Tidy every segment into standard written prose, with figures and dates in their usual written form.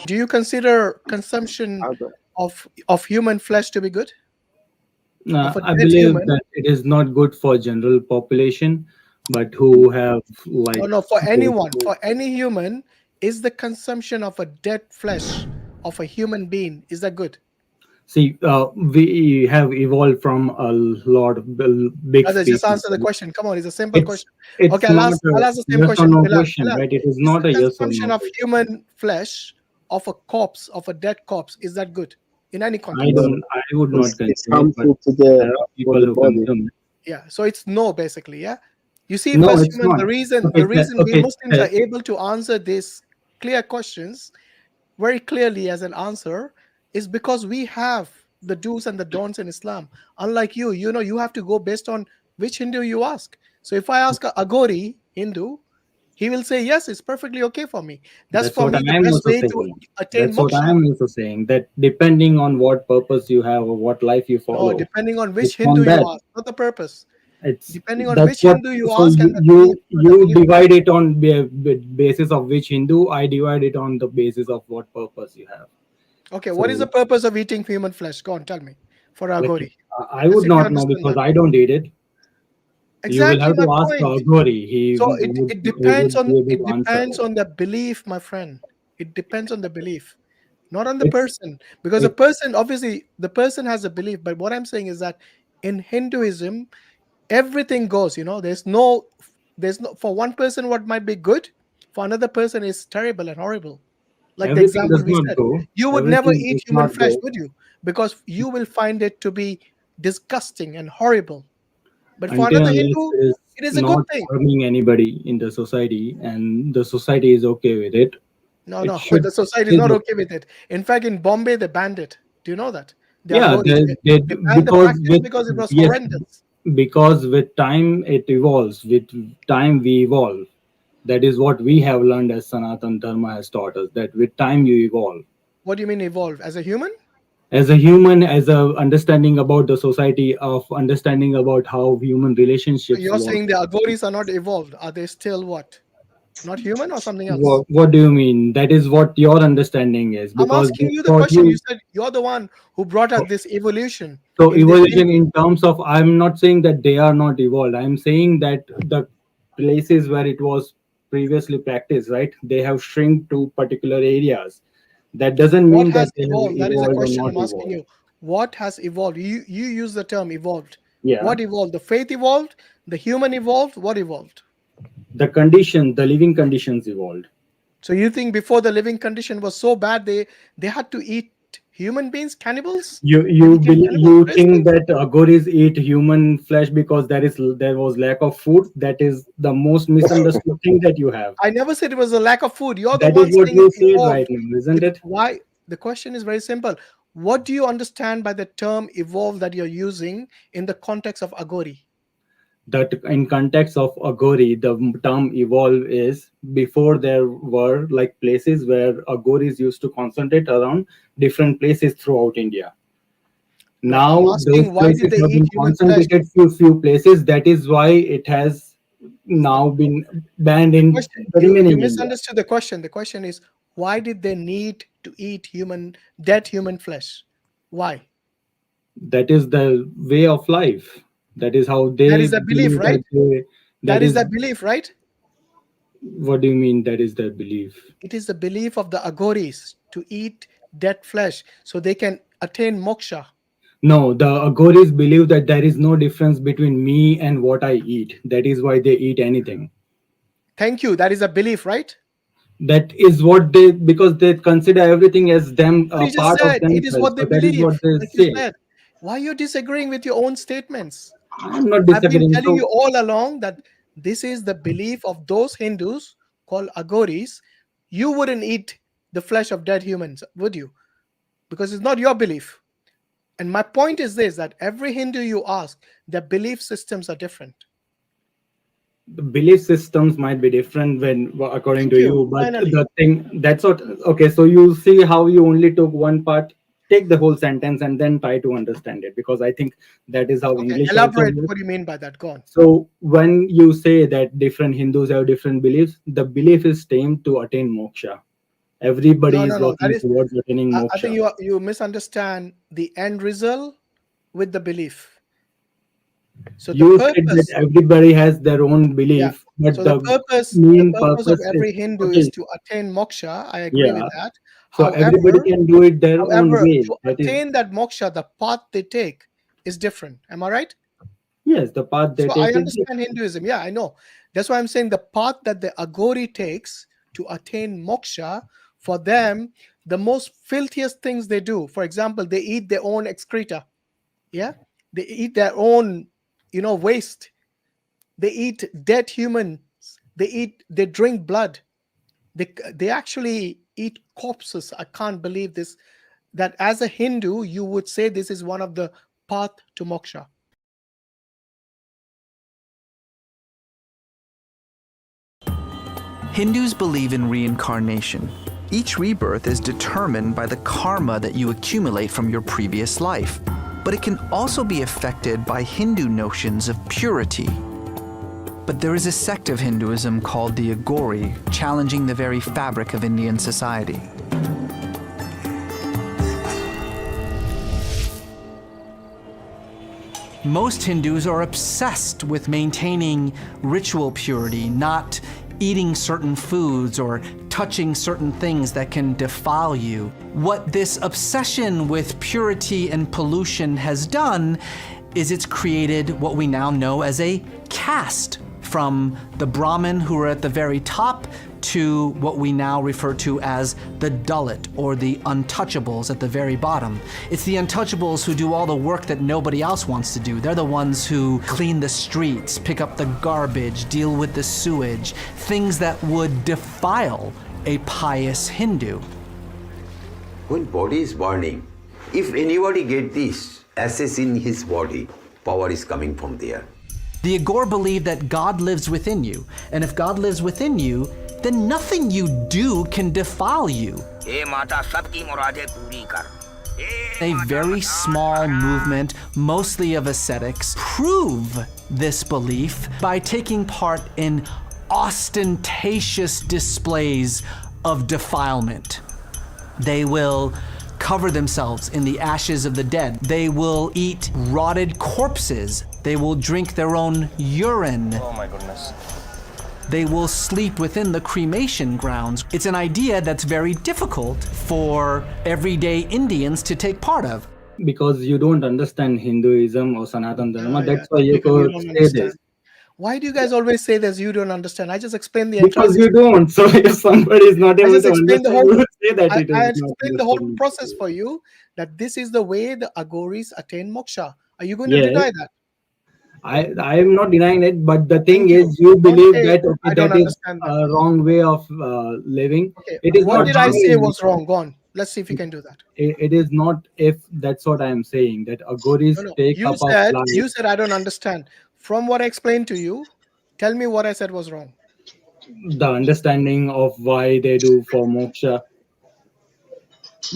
Do you consider consumption Agore. of human flesh to be good? Of a I dead believe human? that it is not good for general population, but who have Oh like no, for those anyone, who for any human, is the consumption of a dead flesh of a human being, is that good? see. We have evolved from a lot of big Brother, just species. answer the question. Come on, it's a simple It's question. it's Okay, not I'll a ask the same yes or question. no Bilal, question, Bilal, right? It is is not the a yes or consumption no of question. human flesh of a corpse, of a dead corpse, is that good in any I context? don't. No, I would not it's consume it, but harmful to there are for people the who body. consume it. Yeah, so it's no, basically. Yeah, you see, No, first it's human, not. the reason we Okay. Muslims are able to answer these clear questions very clearly as an answer is because we have the do's and the don'ts in Islam. Unlike you, you have to go based on which Hindu you ask. So if I ask a Agori Hindu, he will say yes, it's perfectly okay for me. That's That's for what me the I am best also way to saying. attain That's what I moksha. am also saying. That depending on what purpose you have or what life you No, follow, depending on which it's Hindu on you that. ask, not the purpose. It's Depending on that's which what. Hindu you So ask and the you belief. divide it on basis of which Hindu. I divide it on the basis of what purpose you have. Okay, what is the So purpose of eating human flesh? Go on, tell me. For like Agori. I As would if you not know understand because that. I don't eat it. You will Exactly have my to ask point. Agori. He So would it he depends would on be able it to answer. depends on the belief, my friend. It depends on the belief, not on the It's person. Because a it person, obviously, the person has a belief. But what I'm saying is that in Hinduism, everything goes. There's no for one person what might be good, for another person is terrible and horrible. Like the everything example does we not said, go. you would never Everything eat does human not flesh, go. would you? Because you will find it to be disgusting and horrible. But for Until another unless Hindu, it is it is a good not thing. harming anybody in the society and the society is okay with it, No, it no, should the society is it is not okay. okay with it. In fact, in Bombay, they banned it. Do you know that? The Yeah, Agoris, they they banned the because practice with because it was yes, horrendous. because with time it evolves. With time we evolve. That is what we have learned as Sanatan Dharma has taught us. That with time you evolve What do you mean evolve? As a human? as a human, as a understanding about the society, of understanding about how human So relationships you're work. saying the Agoris are not evolved. Are they still what? Not human or something else? What do you mean? That is what your understanding is, I'm because asking they you the taught question. You you. said you're the one who brought up this evolution So in this evolution Hindu. in terms of, I'm not saying that they are not evolved. I'm saying that the places where it was previously practiced, right? They have shrunk to particular areas. That doesn't What mean that has they have evolved? That is the evolved or question not I'm asking evolved. you. What has evolved? You use the term evolved. Yeah. What evolved? The faith evolved? The human evolved? What evolved? The living conditions evolved. So you think before the living condition was so bad, they had to eat human beings, cannibals? They became cannibals. You Seriously? think that Agoris eat human flesh because there was lack of food? That is the most misunderstood thing that you have. I never said it was a lack of food. You're the That is one what saying it you said right evolved. now, isn't it? Why? The question is very simple. What do you understand by the term evolve that you're using in the context of Agori? That in context of Agori, the term evolve is before there were like places where Agoris used to concentrate around different places throughout India. No, I'm Now those asking why did places they have eat been human flesh? concentrated to few places. That is why it has The, now been banned the in question the you remaining India. misunderstood the question. The question is why did they need to eat dead human flesh? Why? That is the way of life. That is how That they is the belief, believe right? that That is is. the belief, right? What do you mean that is their belief? It is the belief of the Agoris to eat dead flesh so they can attain moksha. No, the Agoris believe that there is no difference between me and what I eat. That is why they eat anything. Thank you. That is a belief, right? That is what they, because they consider everything as them, But a you just part of said it is themselves. what they So that is believe, what they like you say. said. Why are you disagreeing with your own statements? I'm not I've been disagreeing. telling So you all along that this is the belief of those Hindus called Agoris. You wouldn't eat the flesh of dead humans, would you? Because it's not your belief. And my point is this, that every Hindu you ask, their belief systems are different. the belief systems might be different when according Thank to you. you, but Finally. the thing that's what. Okay, so you see how you only took one part. Take the whole sentence and then try to understand it, because I think that is how Okay. English also Elaborate. works. What do you mean by that? Go on. So when you say that different Hindus have different beliefs, the belief is same to attain moksha. Everybody No, is no, no. That working is, towards attaining I think moksha. you misunderstand the end result with the belief. So the You said that purpose, everybody has their own yeah. belief, but So the the main purpose of purpose is every Hindu is okay. to attain moksha. I agree with Yeah, that. so everybody However, can do it their own way. to That is, attain that moksha, the path they take is different. Am I right? yes, the path they So I take is understand different. Hinduism. Yeah, I know. That's why I'm saying the path that the Agori takes to attain moksha, for them, the most filthiest things they do, for example, they eat their own excreta. Yeah. They eat their own, waste. They eat dead humans. They drink blood. They actually eat corpses. I can't believe this. That as a Hindu, you would say this is one of the path to moksha. Hindus believe in reincarnation. Each rebirth is determined by the karma that you accumulate from your previous life, but it can also be affected by Hindu notions of purity. But there is a sect of Hinduism called the Agori, challenging the very fabric of Indian society. Most Hindus are obsessed with maintaining ritual purity, not eating certain foods or touching certain things that can defile you. What this obsession with purity and pollution has done is it's created what we now know as a caste, from the Brahmin who are at the very top to what we now refer to as the Dalit, or the untouchables at the very bottom. It's the untouchables who do all the work that nobody else wants to do. They're the ones who clean the streets, pick up the garbage, deal with the sewage, things that would defile a pious Hindu. When body is burning, if anybody get this ashes in his body, power is coming from there. The Agore believe that God lives within you, and if God lives within you, then nothing you do can defile you. A very small movement, mostly of ascetics, prove this belief by taking part in ostentatious displays of defilement. They will cover themselves in the ashes of the dead. They will eat rotted corpses. They will drink their own urine. Oh my goodness. They will sleep within the cremation grounds. It's an idea that's very difficult for everyday Indians to take part of. Because you don't understand Hinduism or Sanatan Dharma, Yeah, that's why you typical, you could don't say this. understand. Why do you guys always say this? You don't understand. I just explained the entire Because you system. don't. So if somebody is not I able just to explained the understand, whole. you would say that it I is not explained the whole understood. process for you. That this is the way the Agoris attain moksha. Are you going to Yes, deny that? I am not denying it, but the thing Thank you. is, you Don't believe say that okay, I don't that is understand that. a wrong way of living. Okay, It is what not did I say wrong. was wrong? Go on. Let's see if you can do that. It is not, if that's what I am saying, that No, Agoris no. take You up of said life. you said I don't understand. From what I explained to you, tell me what I said was wrong. The understanding of why they do for moksha.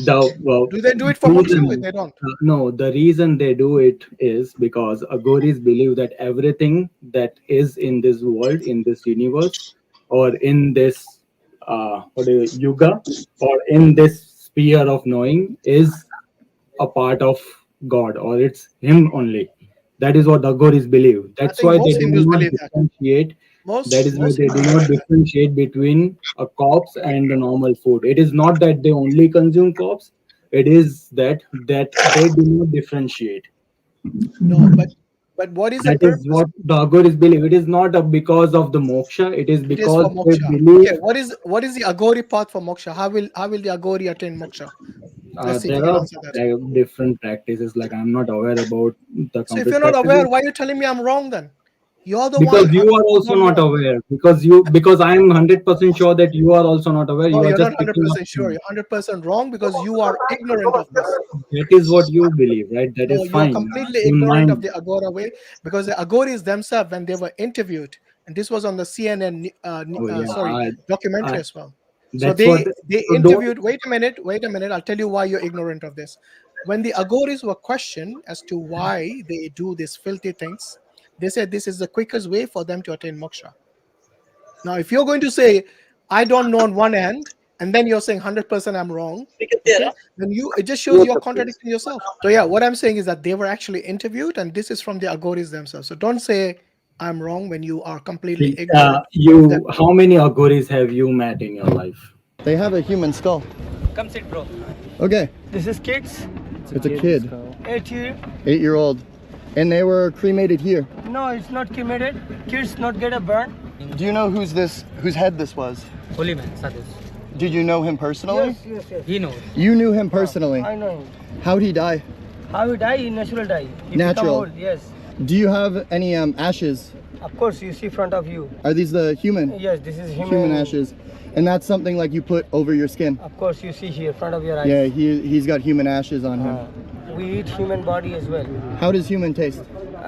The Do they do it for moksha? Or reason, they don't. no, the reason they do it is because Agoris believe that everything that is in this world, in this universe, or in this yuga, or in this sphere of knowing, is a part of God, or it's Him only. That is what Agoris believe. I That's think why they most do Hindus not believe that. differentiate. That is why Most they do Hindus not believe that. differentiate between a corpse and the normal food. It is not that they only consume corpse. It is that they do not differentiate. No, but what is the That is purpose? what the Agoris believe. It is not because of the moksha. It is It is because for they moksha. Okay, believe what is the Agori path for moksha? How will the Agori attain moksha? Let's see if you there can are answer that. different practices. Like, I'm not aware about the So if you're complete not aware, practices. why are you telling me I'm wrong then? You're the Because one you are who's also not not wrong. aware, because I am 100% sure that you are also not aware, No, you are you're just not picking up 100% sure. things. You're 100% wrong because you are ignorant of this. That is what you believe, right? That No, is you're fine. completely Don't ignorant of mind. the Agora way because the Agoris themselves, when they were interviewed, and this was on the CNN, Oh yeah, documentary I, as well. So that's what. they So don't. interviewed. Wait a minute. I'll tell you why you're ignorant of this. When the Agoris were questioned as to why they do these filthy things, they said this is the quickest way for them to attain moksha. Now, if you're going to say, I don't know on one hand and then you're saying 100% I'm wrong. Okay, then it just shows you're contradicting yourself. So yeah, what I'm saying is that they were actually interviewed, and this is from the Agoris themselves. So don't say I'm wrong when you are completely ignorant of that. How many Agoris have you met in your life? They have a human skull. Come sit, bro. Okay, This is kids. it's a kid, 8 year. 8-year-old, and they were cremated here. No, it's not cremated. Kids not get a burn. Do you know whose head this was? Holy man, Sadhus. Did you know him personally? Yes. He knows. You knew him personally. I know him. How'd he die? How he die? He natural die. He Natural. become old, yes. Do you have any ashes? Of course, you see front of you. Are these the human Yes, this is human. ashes? And that's something like you put over your skin? Of course, you see here front of your eyes. Yeah, he's got human ashes on him. We eat human body as well. How does human taste?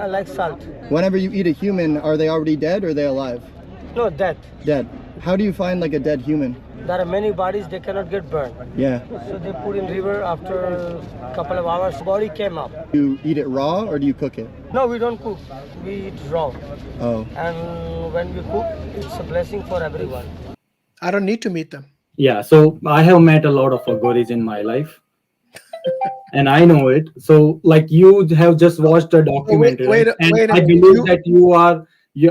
Like salt. Whenever you eat a human, are they already dead or are they alive? No, death. Dead. How do you find like a dead human? There are many bodies they cannot get burned. Yeah. So they put in river after a couple of hours. Body came up. You eat it raw or do you cook it? No, we don't cook. We eat raw. Oh. And when we cook, it's a blessing for everyone. I don't need to meet them. Yeah, so I have met a lot of Agoris in my life. And I know it. So, like, you have just watched a documentary, wait, right? And wait a I minute. believe that you are.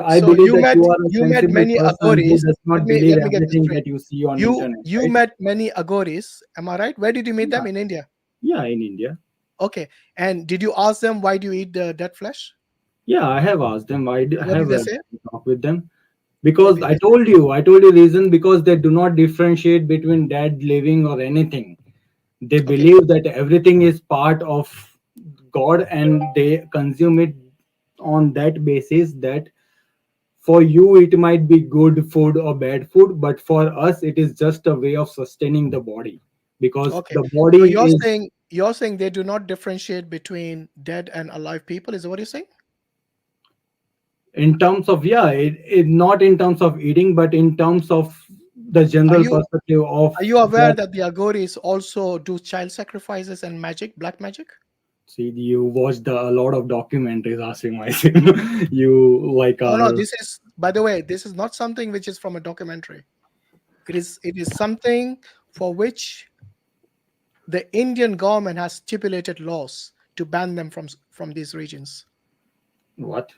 I So believe you that met- you are a you met sensible many person who Agoris. does not Let me believe get this everything straight. that you see on You internet. you right? met many Agoris, am I right? Where did you meet them? In India? Yeah, in India. Okay. And did you ask them why do you eat the dead flesh? Yeah, I have asked them. I What have did they a say? talk with them because did I told you reason because they do not differentiate between dead, living, or anything. They believe that everything is part of God and they consume it on that basis that for you it might be good food or bad food, but for us it is just a way of sustaining the body because Okay. the So body is you're saying they do not differentiate between dead and alive people, is that what you're saying? in terms of it not in terms of eating but in terms of the general you- perspective of Are you aware what- that the Agoris also do child sacrifices and magic, black magic? see you watched a lot of documentaries asking myself you like No, this is, by the way, this is not something which is from a documentary. It is something for which the Indian government has stipulated laws to ban them from these regions. what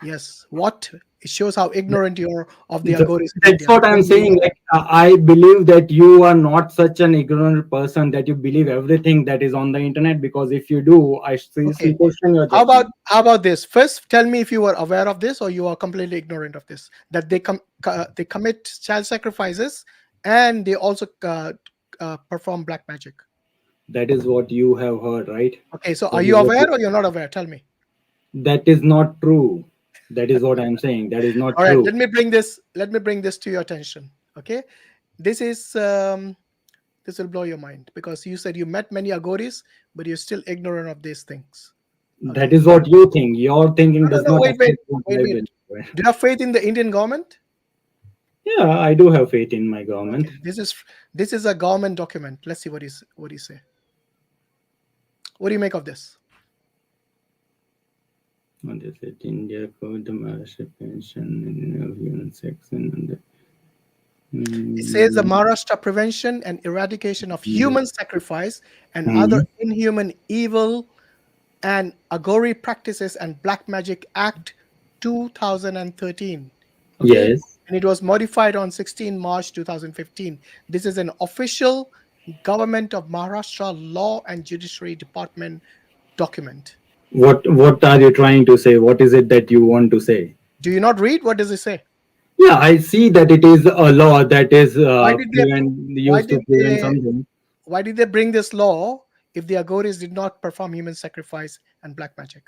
Yes. What? It shows how ignorant you are of the The- Agoris in that's India. what I'm saying. Like I believe that you are not such an ignorant person that you believe everything that is on the internet. Because if you do, I seriously Okay. question your How judgment. about this? First, tell me if you were aware of this or you are completely ignorant of this. That they commit child sacrifices and they also perform black magic. That is what you have heard, right? Okay, so That are is you what aware or you're not aware? Tell me. That is not true. That is what I'm saying. That is not All right, true. let me bring this to your attention. Okay, this is this will blow your mind because you said you met many Agoris, but you're still ignorant of these things. That is what you think. Your thinking does No, not. wait. affect what I Do believe. you have faith in the Indian government? Yeah, I do have faith in my government. Okay, this is a government document. Let's see what he say. What do you make of this? What is it? India Code, the Maharashtra Pension, Human Sex, and It says the Maharashtra Prevention and Eradication of Human Sacrifice and Mhm. Other Inhuman Evil and Agori Practices and Black Magic Act 2013. Okay? Yes. And it was modified on 16 March 2015. This is an official Government of Maharashtra Law and Judiciary Department document. What are you trying to say? What is it that you want to say? Do you not read? What does it say? Yeah, I see that it is a law that is Why did they- used to did prevent they- something. Why did they bring this law if the Agoris did not perform human sacrifice and black magic?